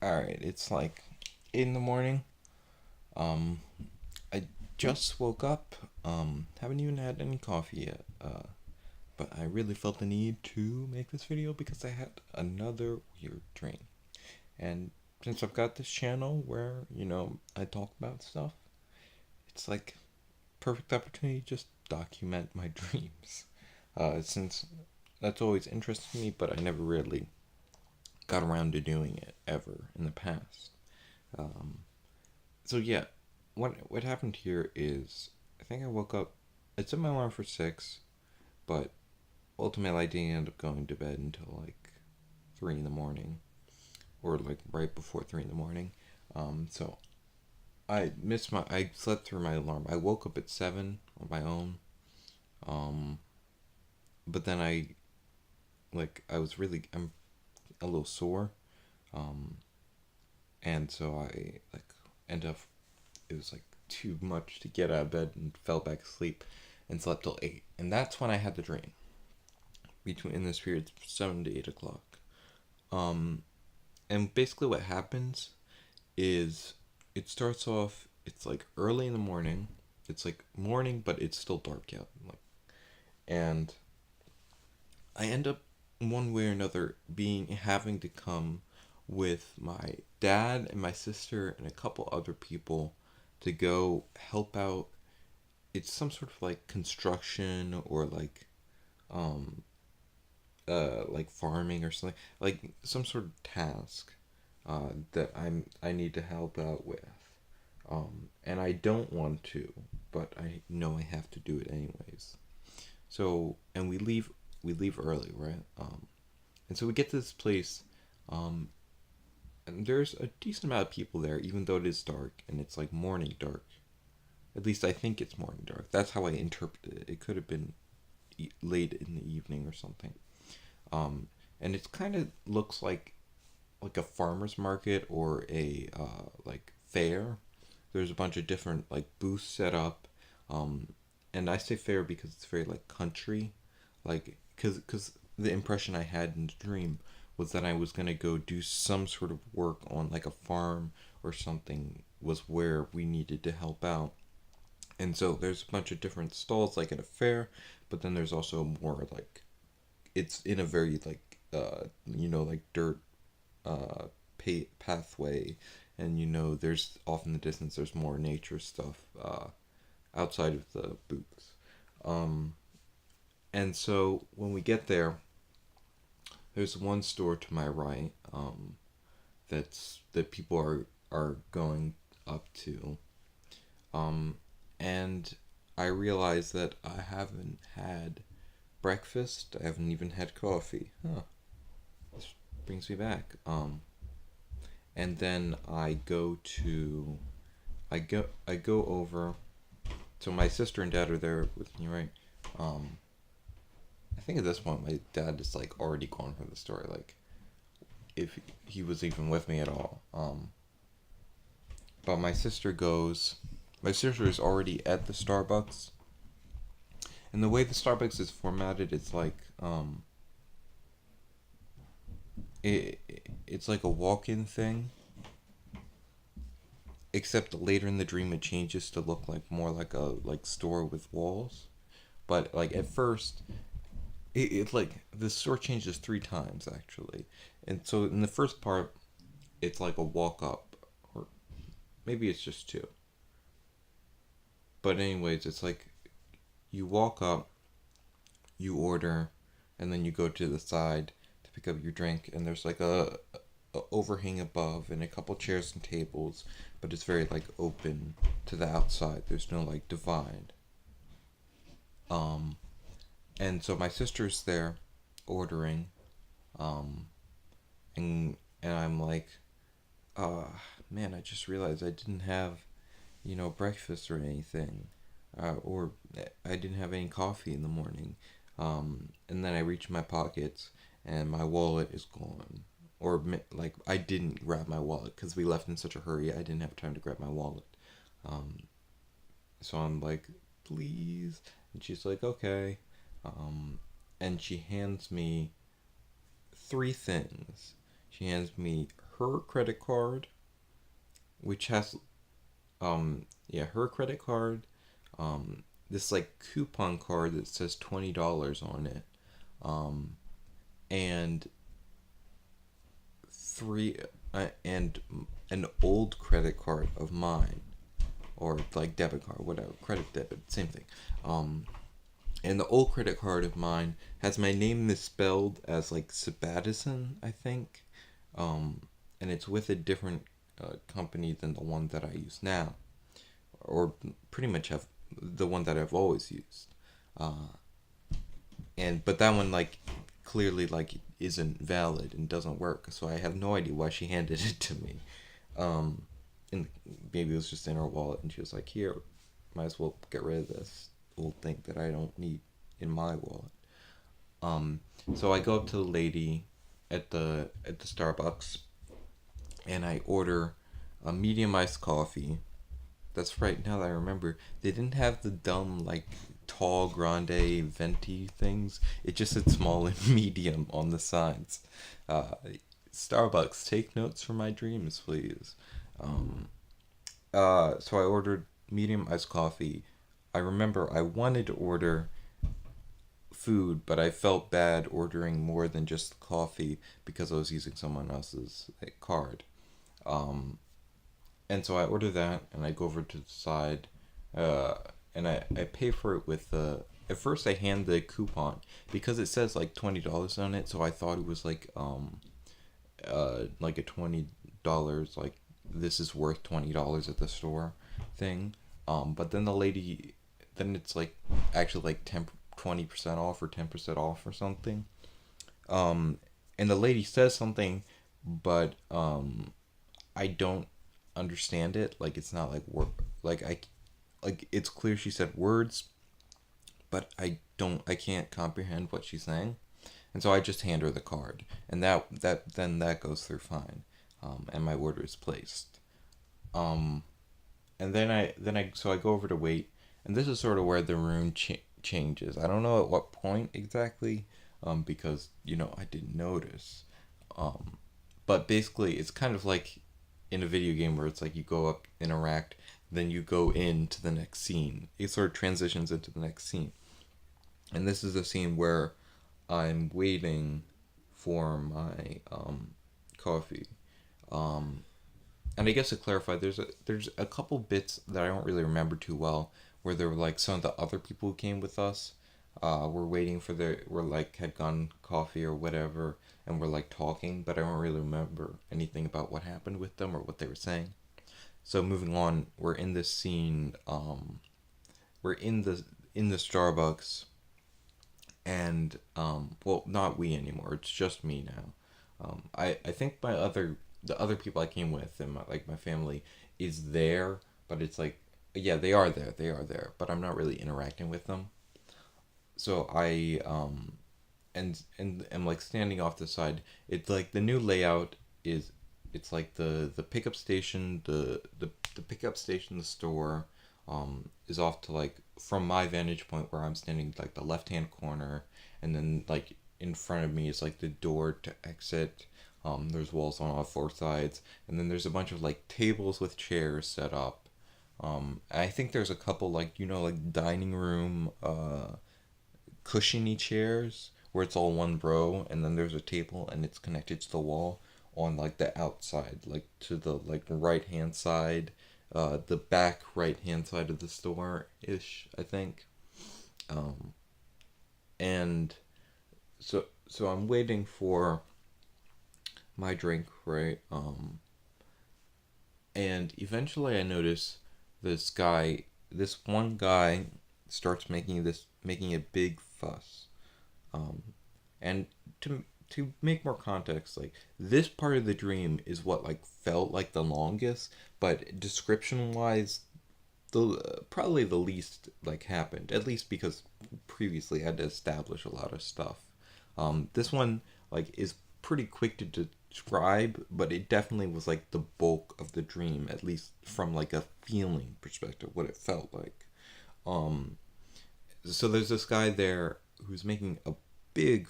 Alright, it's like 8 in the morning. Um, I just woke up. Haven't even had any coffee yet. But I really felt the need to make this video because I had another weird dream. And since I've got this channel where, I talk about stuff, it's like perfect opportunity to just document my dreams. Since that's always interested me, but I never really got around to doing it ever in the past. Um, so yeah, what happened here is I think I woke up. I set my alarm for 6, but ultimately I didn't end up going to bed until like 3 in the morning, or like right before 3 in the morning. So I slept through my alarm. I woke up at 7 on my own. Um, but then I'm a little sore. Um, and so I like end up it was like too much to get out of bed and fell back asleep and slept till 8. And that's when I had the dream. Between in this period 7 to 8 o'clock. Um and basically what happens is it starts off it's like early in the morning. It's like morning but it's still dark out. And I end up one way or another being having to come with my dad and my sister and a couple other people to go help out. It's some sort of like construction or um like farming or something, like some sort of task that I need to help out with. And I don't want to, but I know I have to do it anyways. So and we leave early, right? And so we get to this place. Um and there's a decent amount of people there, even though it is dark and it's like morning dark. At least I think it's morning dark. That's how I interpret it. It could have been late in the evening or something. Um, and it kind of looks like a farmer's market or a like fair. There's a bunch of different like booths set up. Um, and I say fair because it's very like country, like because the impression I had in the dream was that I was gonna go do some sort of work on like a farm or something was where we needed to help out. And so there's a bunch of different stalls like at a fair, but then there's also more like it's in a very like like dirt uh pathway, and there's off in the distance there's more nature stuff outside of the booths. um and so when we get there, there's one store to my right, that people are going up to. um and I realize that I haven't had breakfast. I haven't even had coffee. Huh. This brings me back. And then I go over. So my sister and dad are there with me, right? Um, I think at this point my dad is like already gone from the story. Like if he was even with me at all. But my sister goes. My sister is already at the Starbucks, and the way the Starbucks is formatted, it's like it's like a walk-in thing, except later in the dream it changes to look like more like a like store with walls. But like at first, it like the store changes 3 times actually. And so in the first part it's like a walk up, or maybe it's just two. But anyways, it's like you walk up, you order, and then you go to the side to pick up your drink, and there's like a overhang above and a couple chairs and tables, but it's very like open to the outside. There's no like divide. Um, and so my sister's there ordering, um, and I'm like, uh, man, I just realized I didn't have breakfast or anything, or I didn't have any coffee in the morning. And then I reach my pockets and my wallet is gone. Or like I didn't grab my wallet because we left in such a hurry. I didn't have time to grab my wallet. Um, so I'm like, please, and she's like, okay. And she hands me 3 things. She hands me her credit card, which has yeah, her credit card, this like coupon card that says $20 on it, um, and three and an old credit card of mine, or like debit card, whatever, credit debit, same thing. Um, and the old credit card of mine has my name misspelled as like Sabatison, I think, um, and it's with a different company than the one that I use now, or pretty much have the one that I've always used. Uh, and but that one like clearly like isn't valid and doesn't work. So I have no idea why she handed it to me. Um, and maybe it was just in her wallet, and she was like, "Here, might as well get rid of this old thing that I don't need in my wallet." Um, so I go up to the lady at the Starbucks, and I order a medium iced coffee. That's right. Now that I remember, they didn't have the dumb like tall grande venti things. It just said small and medium on the sides. Uh, Starbucks, take notes for my dreams, please. Um, so I ordered medium iced coffee. I remember I wanted to order food, but I felt bad ordering more than just coffee because I was using someone else's like, card. Um, and so I order that, and I go over to the side, uh, and I pay for it with the. At first, I hand the coupon because it says like $20 on it, so I thought it was like a $20 like this is worth $20 at the store thing. But then the lady, then it's like actually like 20% off or 10% off or something. Um, and the lady says something, but I don't understand it. Like it's not like word like I like it's clear she said words, but I can't comprehend what she's saying, and so I just hand her the card, and that goes through fine, and my order is placed. Um, and then I go over to wait, and this is sort of where the room changes. I don't know at what point exactly, because I didn't notice. Um, but basically, it's kind of like in a video game where it's like you go up, interact, then you go into the next scene. It sort of transitions into the next scene. And this is a scene where I'm waiting for my coffee. Um, and I guess to clarify, there's a couple bits that I don't really remember too well, where there were like some of the other people who came with us, were waiting for were like had gone coffee or whatever, and were like talking, but I don't really remember anything about what happened with them or what they were saying. So moving on, we're in this scene. We're in the Starbucks, and well, not we anymore. It's just me now. I think the other people I came with and my family is there, but it's like yeah, they are there, but I'm not really interacting with them. So and I'm like standing off the side. It's like the new layout is it's like the pickup station, the pickup station, the store, is off to like from my vantage point where I'm standing like the left hand corner, and then like in front of me is like the door to exit. There's walls on all four sides, and then there's a bunch of like tables with chairs set up. I think there's a couple like like dining room cushiony chairs where it's all one row, and then there's a table and it's connected to the wall on like the outside, like to the like right hand side, the back right hand side of the store ish, I think. Um, and so I'm waiting for my drink, right? And eventually I notice this one guy starts making a big fuss. Um, and to make more context, like this part of the dream is what like felt like the longest, but description wise, the probably the least like happened. At least because previously I had to establish a lot of stuff. This one like is pretty quick to describe, but it definitely was like the bulk of the dream, at least from like a feeling perspective, what it felt like. Um, so there's this guy there who's making a big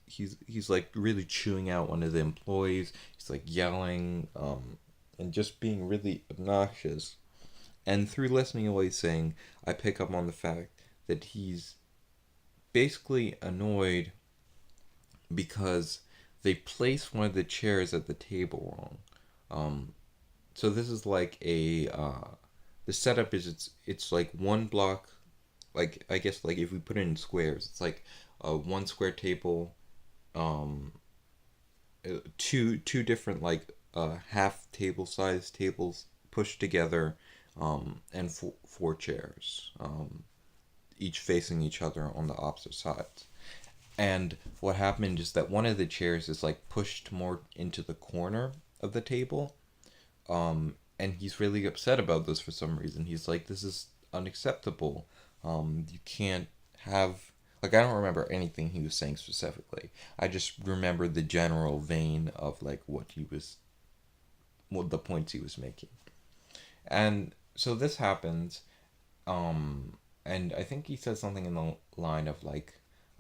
he's like really chewing out one of the employees. He's like yelling, and just being really obnoxious. And through listening to what he's saying, I pick up on the fact that he's basically annoyed because they placed one of the chairs at the table wrong. So this is like the setup is it's like one block, like I guess like if we put it in squares, it's like a one square table, um, two different like half table size tables pushed together, and four chairs, each facing each other on the opposite sides. And what happened is that one of the chairs is like pushed more into the corner of the table, and he's really upset about this for some reason. He's like, "This is unacceptable. You can't have." Like, I don't remember anything he was saying specifically. I just remember the general vein of like what the points he was making. And so this happens, and I think he says something in the line of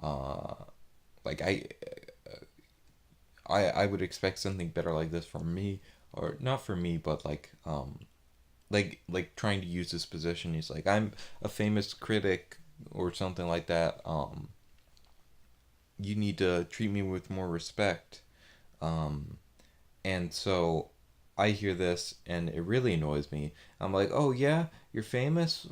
uh, like I would expect something better like this from me, or not for me, but like trying to use this position. He's like, I'm a famous critic or something like that. You need to treat me with more respect. Um, and so I hear this and it really annoys me. I'm like, oh yeah, you're famous.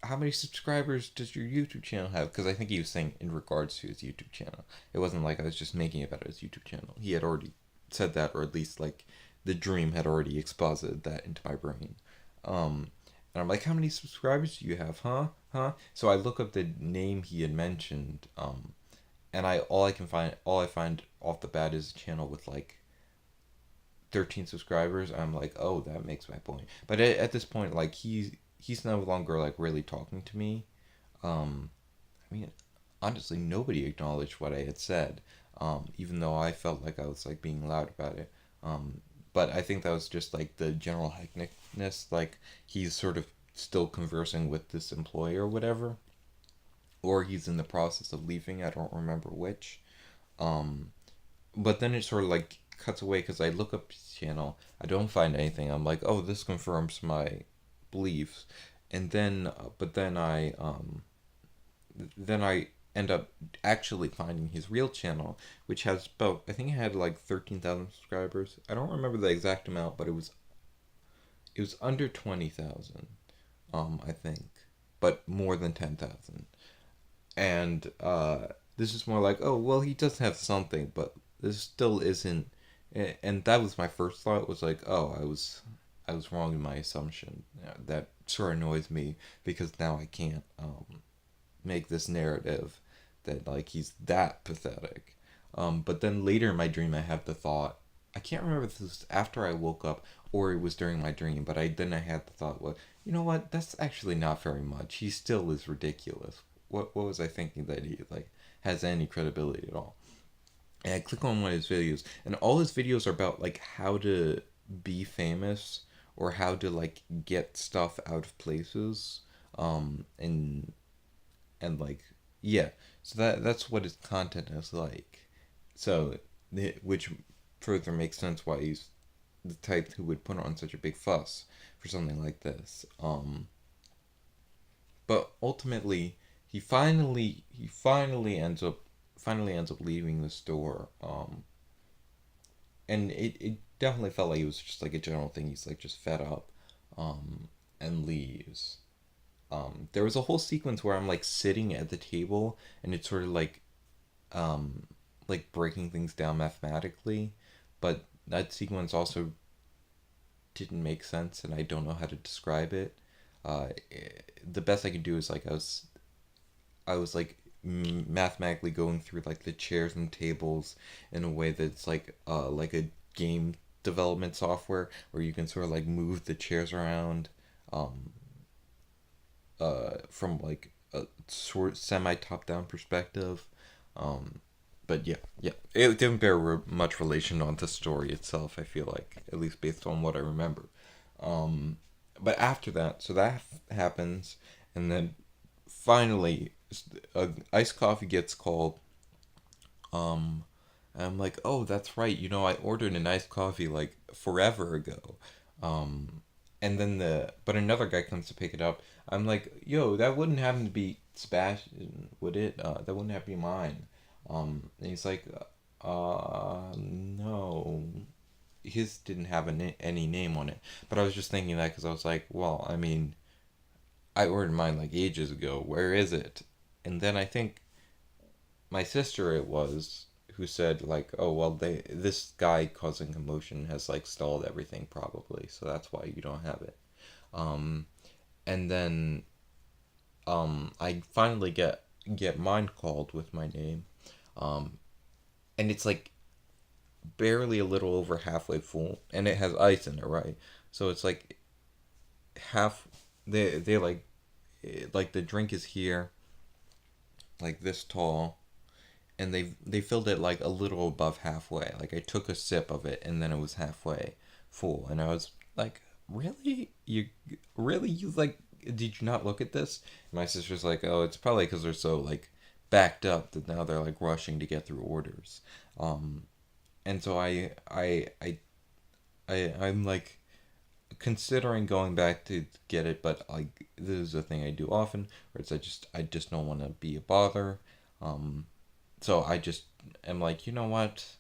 How many subscribers does your YouTube channel have? Because I think he was saying in regards to his YouTube channel. It wasn't like I was just making it about his YouTube channel. He had already said that, or at least like the dream had already exposited that into my brain. And I'm like, how many subscribers do you have? Huh? Huh? So I look up the name he had mentioned. And all I find off the bat is a channel with like 13 subscribers. I'm like, oh, that makes my point. But at this point, like he's no longer like really talking to me. I mean, honestly, nobody acknowledged what I had said, even though I felt like I was like being loud about it. But I think that was just like the general hecticness. Like he's sort of still conversing with this employee or whatever, or he's in the process of leaving. I don't remember which. Um, but then it sort of like cuts away because I look up his channel. I don't find anything. I'm like, oh, this confirms my beliefs. And then, but then I end up actually finding his real channel, which has about, I think it had like 13,000 subscribers. I don't remember the exact amount, but it was under 20,000, I think, but more than 10,000. And this is more like, oh, well, he does have something, but this still isn't. And that was my first thought, was like, oh, I was wrong in my assumption. Yeah, that sort of annoys me because now I can't make this narrative that like he's that pathetic. But then later in my dream, I have the thought. I can't remember if this was after I woke up or it was during my dream, but I had the thought, well, you know what? That's actually not very much. He still is ridiculous. What was I thinking that he like has any credibility at all? And I click on one of his videos, and all his videos are about like how to be famous or how to like get stuff out of places, and like yeah, so that's what his content is like. So which further makes sense why he's the type who would put on such a big fuss for something like this. But ultimately, he finally ends up leaving the store. And it definitely felt like it was just like a general thing. He's like just fed up, and leaves. There was a whole sequence where I'm like sitting at the table and it's sort of um, like breaking things down mathematically, but that sequence also didn't make sense and I don't know how to describe it. The best I could do is like I was like mathematically going through like the chairs and tables in a way that's like a game development software where you can sort of like move the chairs around, um, from like a sort semi top down perspective. Um, but yeah, yeah, it didn't bear much relation on the story itself. I feel like, at least based on what I remember. Um, but after that, so that happens, and then finally, iced coffee gets called, Um, and I'm like, oh, that's right. I ordered a nice coffee like forever ago. Um, and then but another guy comes to pick it up. I'm like, yo, that wouldn't happen to be Sebastian, would it? That wouldn't have to be mine. And he's like, no, his didn't have any name on it. But I was just thinking that because I was like, well, I mean, I ordered mine like ages ago. Where is it? And then I think my sister it was who said like, oh well, this guy causing commotion has like stalled everything probably, so that's why you don't have it. Um, and then I finally get mine called with my name, um, and it's like barely a little over halfway full, and it has ice in it, right? So it's like half. They like the drink is here, like this tall, and they filled it like a little above halfway. Like I took a sip of it and then it was halfway full, and I was like, "Really? You like? Did you not look at this?" And my sister's like, "Oh, it's probably because they're so like backed up that now they're like rushing to get through orders." Um, and so I'm like considering going back to get it, but like this is a thing I do often, where it's I just don't want to be a bother. Um, so I just am like, you know what?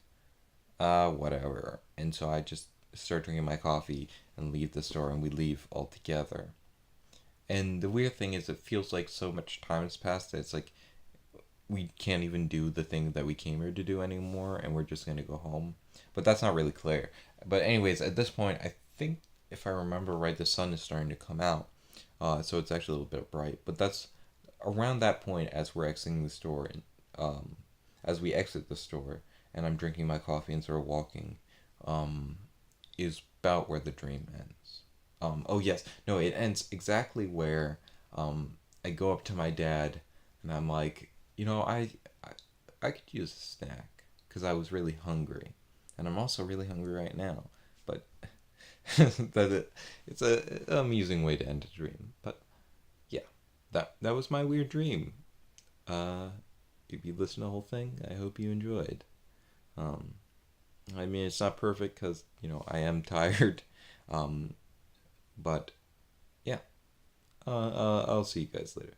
Whatever. And so I just start drinking my coffee and leave the store, and we leave all together. And the weird thing is, it feels like so much time has passed that it's like we can't even do the thing that we came here to do anymore, and we're just gonna go home. But that's not really clear. But anyways, at this point, I think if I remember right, the sun is starting to come out. So it's actually a little bit bright. But that's around that point as we're exiting the store, and as we exit the store, and I'm drinking my coffee and sort of walking, um, is about where the dream ends. Oh yes, no, it ends exactly where I go up to my dad, and I'm like, I, I could use a snack because I was really hungry, and I'm also really hungry right now. But it's a amusing way to end a dream. But yeah, that was my weird dream. Uh, if you listen to the whole thing, I hope you enjoyed. Um, I mean, it's not perfect because I am tired. Um, but yeah, I'll see you guys later.